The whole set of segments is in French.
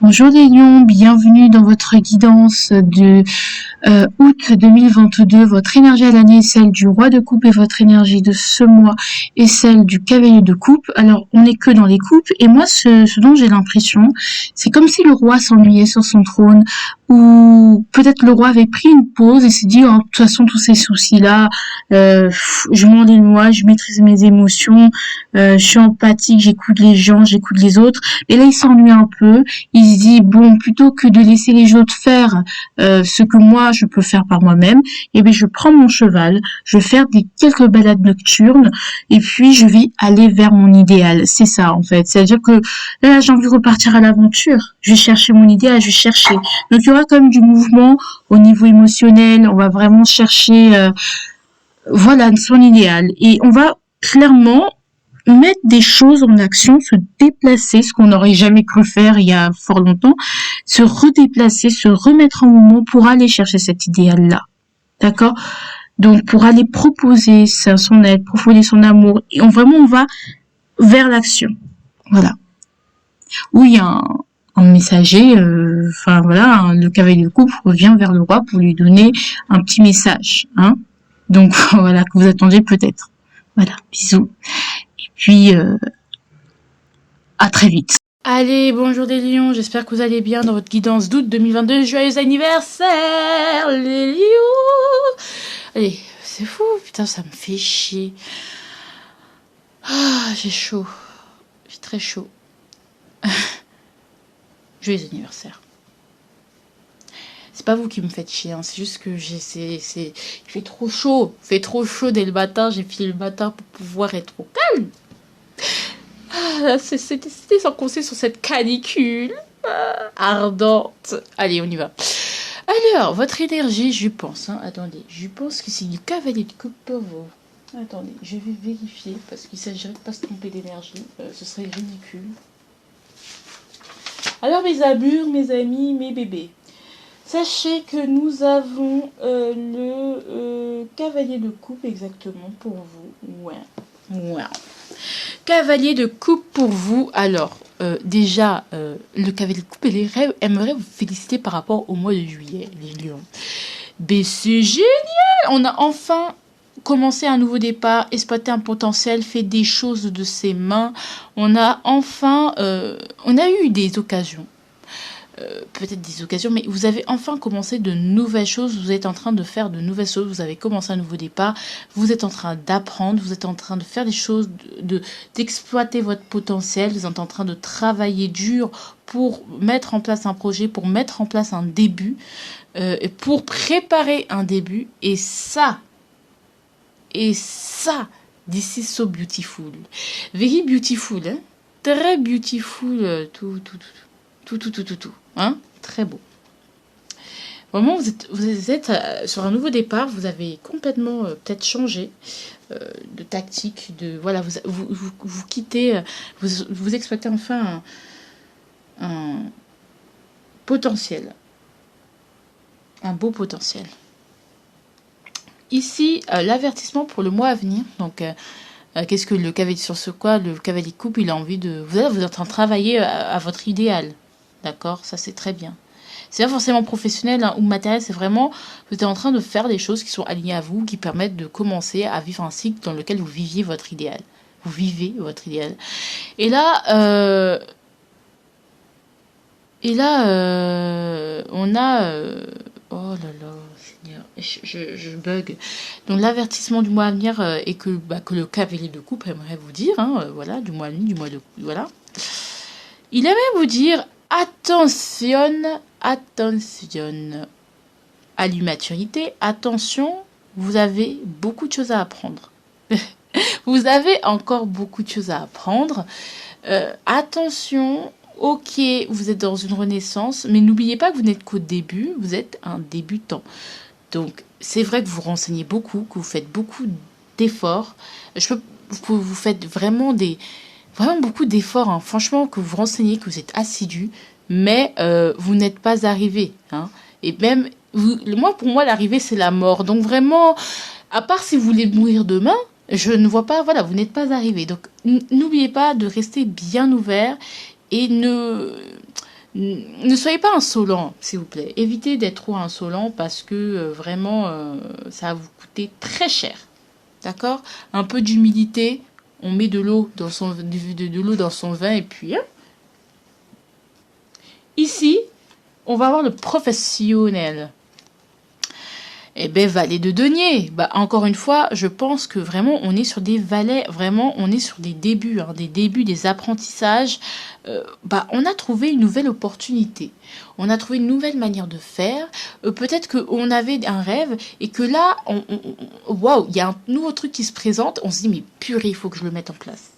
Bonjour les lions, bienvenue dans votre guidance de août 2022. Votre énergie à l'année est celle du roi de coupe et votre énergie de ce mois est celle du cavalier de coupe. Alors on n'est que dans les coupes et moi ce dont j'ai l'impression, c'est comme si le roi s'ennuyait sur son trône ou peut-être le roi avait pris une pause et s'est dit oh, de toute façon tous ces soucis-là, je m'en éloigne, je maîtrise mes émotions, je suis empathique, j'écoute les gens, j'écoute les autres. Et là il s'ennuie un peu. Il se dit bon, plutôt que de laisser les autres faire ce que moi je peux faire par moi-même, eh bien je prends mon cheval, je vais faire des quelques balades nocturnes et puis je vais aller vers mon idéal. C'est ça en fait. C'est-à-dire que là j'ai envie de repartir à l'aventure. Je vais chercher mon idéal, je vais chercher. Donc il y aura quand même du mouvement au niveau émotionnel. On va vraiment chercher, voilà, son idéal et on va clairement mettre des choses en action, se déplacer, ce qu'on n'aurait jamais cru faire il y a fort longtemps, se redéplacer, se remettre en mouvement pour aller chercher cet idéal-là. D'accord? Donc, pour aller proposer son aide, proposer son amour, et vraiment, on va vers l'action. Voilà. Où il y a un messager, voilà, le cavalier de coupe revient vers le roi pour lui donner un petit message, hein. Donc, voilà, que vous attendez peut-être. Voilà, bisous. Et puis, à très vite. Allez, bonjour des lions, j'espère que vous allez bien dans votre guidance d'août 2022. Joyeux anniversaire, les lions! Allez, c'est fou, putain, ça me fait chier. Ah, j'ai chaud. J'ai très chaud. Joyeux anniversaire. C'est pas vous qui me faites chier, hein, c'est juste que il fait trop chaud. Il fait trop chaud dès le matin, j'ai filé le matin pour pouvoir être au calme. Ah, c'était sans compter sur cette canicule ardente. Allez, on y va. Alors, votre énergie, je pense, hein, attendez, je pense que c'est du cavalier de coupe pour vous. Attendez, je vais vérifier parce qu'il s'agirait de pas se tromper d'énergie. Ce serait ridicule. Alors, mes amours, mes amis, mes bébés, sachez que nous avons le cavalier de coupe exactement pour vous. Ouais. Cavalier de coupe pour vous. Alors, déjà, le cavalier de coupe aimerait vous féliciter par rapport au mois de juillet, les lions. Mais c'est génial! On a enfin commencé un nouveau départ, exploité un potentiel, fait des choses de ses mains. On a enfin... on a eu des occasions. Peut-être des occasions, mais vous avez enfin commencé de nouvelles choses, vous êtes en train de faire de nouvelles choses, vous avez commencé un nouveau départ, vous êtes en train d'apprendre, vous êtes en train de faire des choses, d'exploiter votre potentiel, vous êtes en train de travailler dur pour mettre en place un projet, pour mettre en place un début, pour préparer un début, et ça, this is so beautiful, very beautiful, hein? Très beautiful, tout. Hein, très beau. Vraiment, vous êtes sur un nouveau départ. Vous avez complètement peut-être changé de tactique. Voilà, vous quittez, vous exploitez enfin un potentiel, un beau potentiel. Ici, l'avertissement pour le mois à venir. Donc, qu'est-ce que le cavalier sur ce quoi le cavalier coupe, il a envie de. Vous êtes en train de travailler à votre idéal. D'accord, ça c'est très bien. C'est pas forcément professionnel ou matériel, c'est vraiment, vous êtes en train de faire des choses qui sont alignées à vous, qui permettent de commencer à vivre un cycle dans lequel vous viviez votre idéal. Vous vivez votre idéal. Et là, on a... oh là là, Seigneur, je bug. Donc l'avertissement du mois à venir est que le cavalier de coupe aimerait vous dire, hein, voilà, du mois à venir, du mois de... Voilà. Il aimerait vous dire... Attention à l'immaturité, attention, vous avez beaucoup de choses à apprendre. Vous avez encore beaucoup de choses à apprendre. Attention, ok, vous êtes dans une renaissance, mais n'oubliez pas que vous n'êtes qu'au début, vous êtes un débutant. Donc, c'est vrai que vous renseignez beaucoup, que vous faites beaucoup d'efforts. Vous faites vraiment beaucoup d'efforts, hein. Franchement, que vous renseignez, que vous êtes assidu, mais vous n'êtes pas arrivé, hein. Et même, pour moi, l'arrivée, c'est la mort. Donc vraiment, à part si vous voulez mourir demain, je ne vois pas, voilà, vous n'êtes pas arrivé. Donc n'oubliez pas de rester bien ouvert et Ne soyez pas insolent, s'il vous plaît. Évitez d'être trop insolent parce que vraiment, ça va vous coûter très cher. D'accord? Un peu d'humilité. On met de l'eau dans de l'eau dans son vin et puis... Hein. Ici, on va avoir le professionnel. Eh ben, valet de denier. Bah, encore une fois, je pense que vraiment, on est sur des valets, vraiment, on est sur des débuts, hein, des apprentissages. On a trouvé une nouvelle opportunité. On a trouvé une nouvelle manière de faire. Peut-être qu'on avait un rêve et que là, waouh, il y a un nouveau truc qui se présente. On se dit, mais purée, il faut que je le mette en place.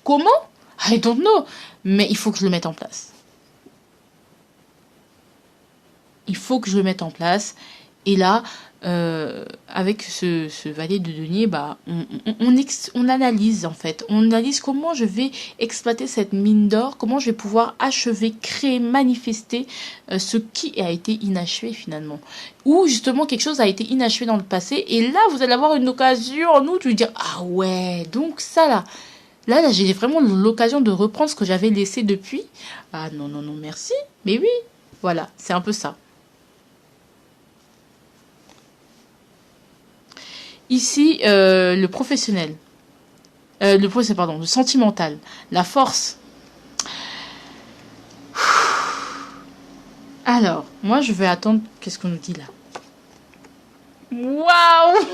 Comment? I don't know. Mais il faut que je le mette en place. Il faut que je le mette en place. Et là, avec ce valet de denier, bah, on analyse en fait. On analyse comment je vais exploiter cette mine d'or, comment je vais pouvoir achever, créer, manifester ce qui a été inachevé finalement. Ou justement quelque chose a été inachevé dans le passé. Et là, vous allez avoir une occasion en août de dire, ah ouais, donc ça là. Là, j'ai vraiment l'occasion de reprendre ce que j'avais laissé depuis. Ah non, non, non, merci. Mais oui, voilà, c'est un peu ça. Ici, le professionnel. Le sentimental. La force. Alors, moi, je vais attendre. Qu'est-ce qu'on nous dit là? Waouh!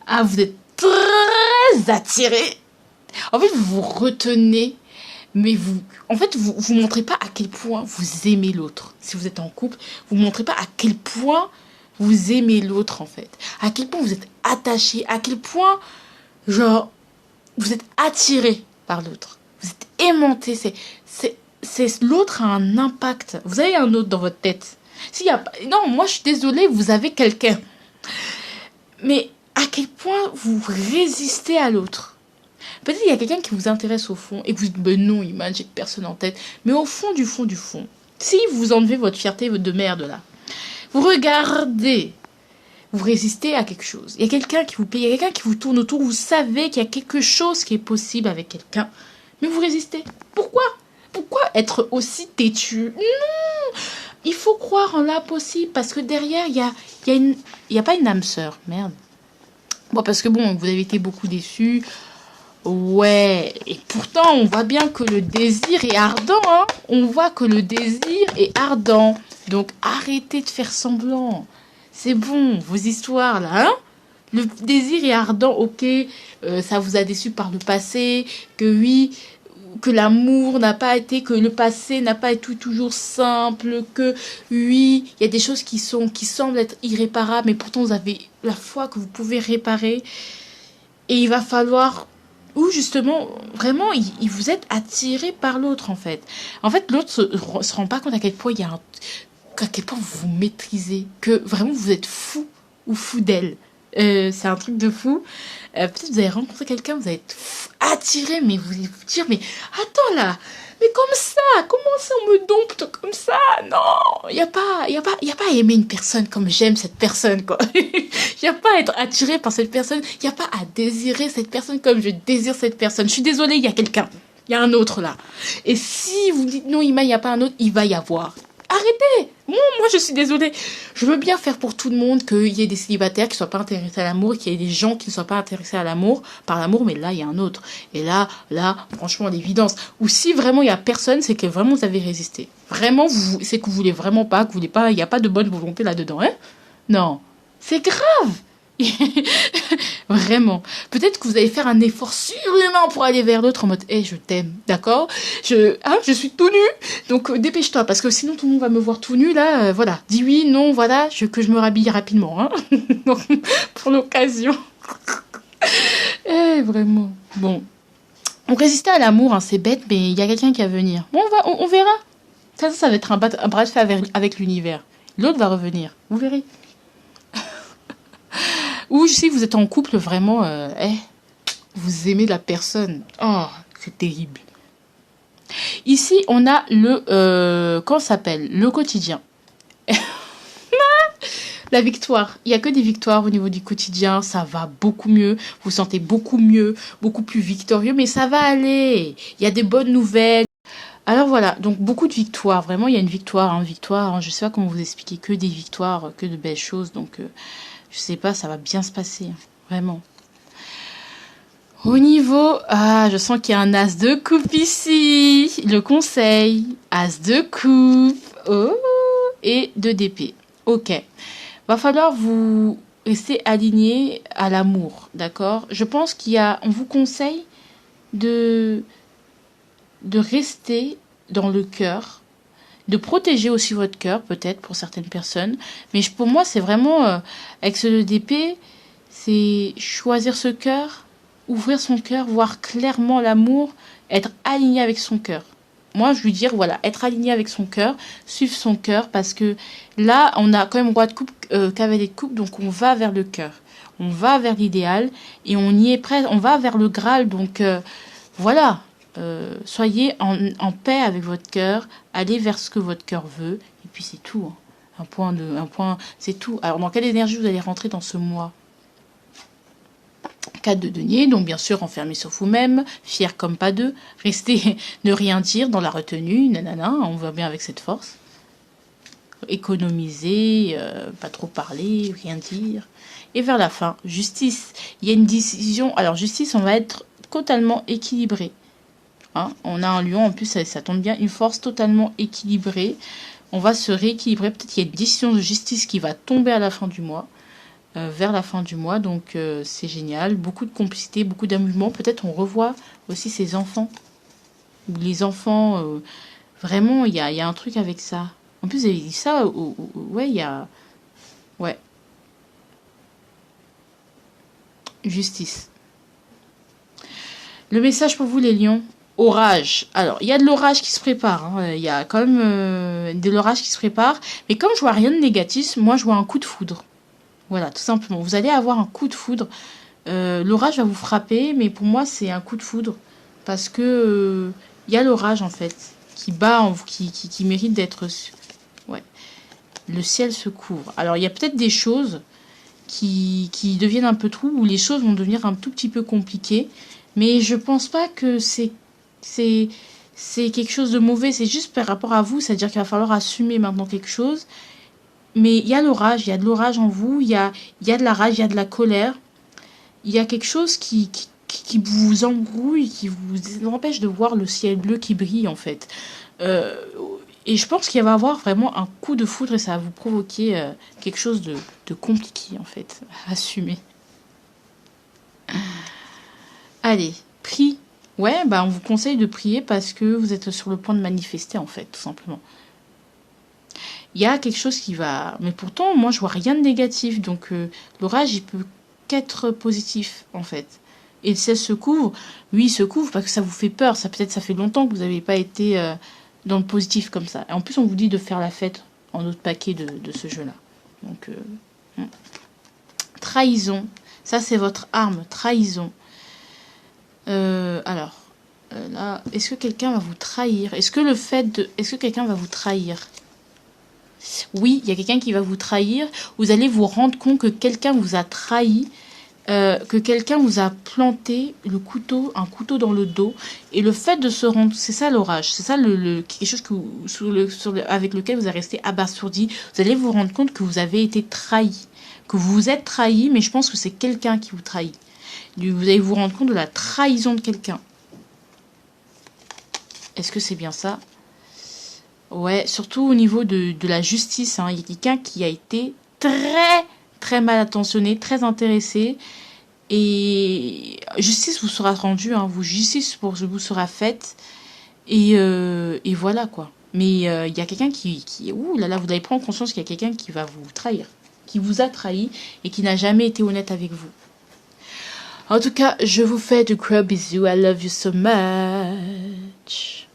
Ah, vous êtes très attiré. En fait, vous vous retenez. Mais vous montrez pas à quel point vous aimez l'autre. Si vous êtes en couple, vous montrez pas à quel point vous aimez l'autre, en fait. À quel point vous êtes attaché. À quel point, genre, vous êtes attiré par l'autre. Vous êtes aimanté. L'autre a un impact. Vous avez un autre dans votre tête. Non, moi, je suis désolée, vous avez quelqu'un. Mais à quel point vous résistez à l'autre. Peut-être qu'il y a quelqu'un qui vous intéresse au fond et vous dites, ben non, Iman, j'ai personne en tête. Mais au fond, si vous enlevez votre fierté de merde là, vous regardez, vous résistez à quelque chose. Il y a quelqu'un qui vous plaît, il y a quelqu'un qui vous tourne autour, vous savez qu'il y a quelque chose qui est possible avec quelqu'un, mais vous résistez. Pourquoi être aussi têtu? Non, il faut croire en l'impossible parce que derrière, il y a pas une âme sœur, merde. Bon, parce que bon, vous avez été beaucoup déçus. Ouais, et pourtant, on voit bien que le désir est ardent, hein. On voit que le désir est ardent. Donc, arrêtez de faire semblant. C'est bon, vos histoires, là, hein. Le désir est ardent, ok, ça vous a déçu par le passé, que oui, que l'amour n'a pas été, que le passé n'a pas été toujours simple, que oui, il y a des choses qui semblent être irréparables, mais pourtant, vous avez la foi que vous pouvez réparer. Et il va falloir... Ou justement, vraiment, vous êtes attiré par l'autre, en fait. En fait, l'autre se rend pas compte à quel point à quel point vous vous maîtrisez, que vraiment vous êtes fou ou fou d'elle. C'est un truc de fou. Peut-être vous avez rencontré quelqu'un, vous allez être attiré, mais vous allez vous dire, mais attends là, mais comme ça, comment ça on me dompte comme ça? Non, il y a pas à aimer une personne comme j'aime cette personne, quoi. Il y a pas à être attiré par cette personne, il y a pas à désirer cette personne comme je désire cette personne. Je suis désolée, il y a quelqu'un, il y a un autre là. Et si vous dites non, il n'y a pas un autre, il va y avoir. Arrêtez! Moi, je suis désolée. Je veux bien faire pour tout le monde qu'il y ait des célibataires qui ne soient pas intéressés à l'amour, qu'il y ait des gens qui ne soient pas intéressés à l'amour, par l'amour, mais là, il y a un autre. Et là, franchement, l'évidence. Ou si vraiment il n'y a personne, c'est que vraiment vous avez résisté. Vraiment, c'est que vous voulez vraiment pas, que vous voulez pas, il n'y a pas de bonne volonté là-dedans, hein? Non. C'est grave! Vraiment. Peut-être que vous allez faire un effort surhumain pour aller vers l'autre en mode hey, je t'aime, d'accord? Je suis tout nu, donc dépêche-toi, parce que sinon tout le monde va me voir tout nu, là, voilà. Dis oui, non, voilà, que je me rhabille rapidement, hein. Donc, pour l'occasion. Vraiment. Bon. On résistait à l'amour, hein, c'est bête, mais il y a quelqu'un qui va venir. Bon, on verra. Ça va être un bras de fer avec l'univers. L'autre va revenir, vous verrez. Ou si vous êtes en couple, vraiment, vous aimez la personne. Oh, c'est terrible. Ici, on a comment ça s'appelle? Le quotidien. La victoire. Il n'y a que des victoires au niveau du quotidien. Ça va beaucoup mieux. Vous vous sentez beaucoup mieux, beaucoup plus victorieux. Mais ça va aller. Il y a des bonnes nouvelles. Alors voilà, donc beaucoup de victoires. Vraiment, il y a une victoire, hein, victoire. Hein, je sais pas comment vous expliquer, que des victoires, que de belles choses. Donc, je sais pas, ça va bien se passer. Hein, vraiment. Au niveau... Ah, je sens qu'il y a un as de coupe ici. Le conseil. As de coupe. Oh. Et 2 d'épée. Ok. Va falloir vous rester aligné à l'amour. D'accord? Je pense qu'il y a... On vous conseille de rester dans le cœur, de protéger aussi votre cœur, peut-être pour certaines personnes. Mais pour moi, c'est vraiment, avec ce 2 d'épée, c'est choisir ce cœur, ouvrir son cœur, voir clairement l'amour, être aligné avec son cœur. Moi, je lui dire, voilà, être aligné avec son cœur, suivre son cœur, parce que là, on a quand même roi de coupe, cavalier de coupe, donc on va vers le cœur. On va vers l'idéal, et on y est prêt, on va vers le Graal, donc voilà. Soyez en paix avec votre cœur, allez vers ce que votre cœur veut, et puis c'est tout. Hein. Un point, c'est tout. Alors, dans quelle énergie vous allez rentrer dans ce mois? 4 de denier, donc bien sûr enfermé sur vous-même, fier comme pas deux, restez, ne rien dire dans la retenue, nanana, on va bien avec cette force. Économiser, pas trop parler, rien dire. Et vers la fin, justice. Il y a une décision, alors justice, on va être totalement équilibré. Hein, on a un lion, en plus ça tombe bien, une force totalement équilibrée. On va se rééquilibrer. Peut-être qu'il y a une décision de justice qui va tomber à la fin du mois, vers la fin du mois. Donc c'est génial. Beaucoup de complicité, beaucoup d'amusement. Peut-être on revoit aussi ses enfants. Ou les enfants, vraiment, il y a un truc avec ça. En plus, vous avez dit ça, ouais, il y a... Ouais. Justice. Le message pour vous, les lions. Orage. Alors, il y a de l'orage qui se prépare. Hein. Il y a quand même de l'orage qui se prépare. Mais comme je vois rien de négatif, moi, je vois un coup de foudre. Voilà, tout simplement. Vous allez avoir un coup de foudre. L'orage va vous frapper, mais pour moi, c'est un coup de foudre. Parce que il y a l'orage, en fait, qui bat, qui mérite d'être... Ouais. Le ciel se couvre. Alors, il y a peut-être des choses qui deviennent un peu troubles, où les choses vont devenir un tout petit peu compliquées. Mais je pense pas que c'est quelque chose de mauvais, c'est juste par rapport à vous, c'est-à-dire qu'il va falloir assumer maintenant quelque chose. Mais il y a l'orage, il y a de l'orage en vous, il y a de la rage, il y a de la colère. Il y a quelque chose qui vous embrouille, qui vous empêche de voir le ciel bleu qui brille, en fait. Et je pense qu'il va y avoir vraiment un coup de foudre et ça va vous provoquer quelque chose de compliqué, en fait, à assumer. Allez, prie. Ouais, bah on vous conseille de prier parce que vous êtes sur le point de manifester, en fait, tout simplement. Il y a quelque chose qui va... Mais pourtant, moi, je vois rien de négatif. Donc, l'orage, il peut qu'être positif, en fait. Et le ciel se couvre. Oui, il se couvre parce que ça vous fait peur. Peut-être ça fait longtemps que vous n'avez pas été dans le positif comme ça. Et en plus, on vous dit de faire la fête en autre paquet de ce jeu-là. Donc, trahison. Ça, c'est votre arme, trahison. Alors, là, est-ce que quelqu'un va vous trahir? Est-ce que quelqu'un va vous trahir? Oui, il y a quelqu'un qui va vous trahir. Vous allez vous rendre compte que quelqu'un vous a trahi, que quelqu'un vous a planté un couteau dans le dos. Et le fait de se rendre, c'est ça l'orage, c'est ça quelque chose avec lequel vous allez rester abasourdi. Vous allez vous rendre compte que vous avez été trahi, que vous vous êtes trahi, mais je pense que c'est quelqu'un qui vous trahit. Vous allez vous rendre compte de la trahison de quelqu'un. Est-ce que c'est bien ça? Ouais, surtout au niveau de la justice. Hein. Il y a quelqu'un qui a été très, très mal attentionné, très intéressé. Et justice vous sera rendue, hein. Justice vous sera faite. Et voilà, quoi. Mais il y a quelqu'un qui... Ouh là là, vous allez prendre conscience qu'il y a quelqu'un qui va vous trahir. Qui vous a trahi et qui n'a jamais été honnête avec vous. En tout cas, je vous fais de gros bisous. I love you so much.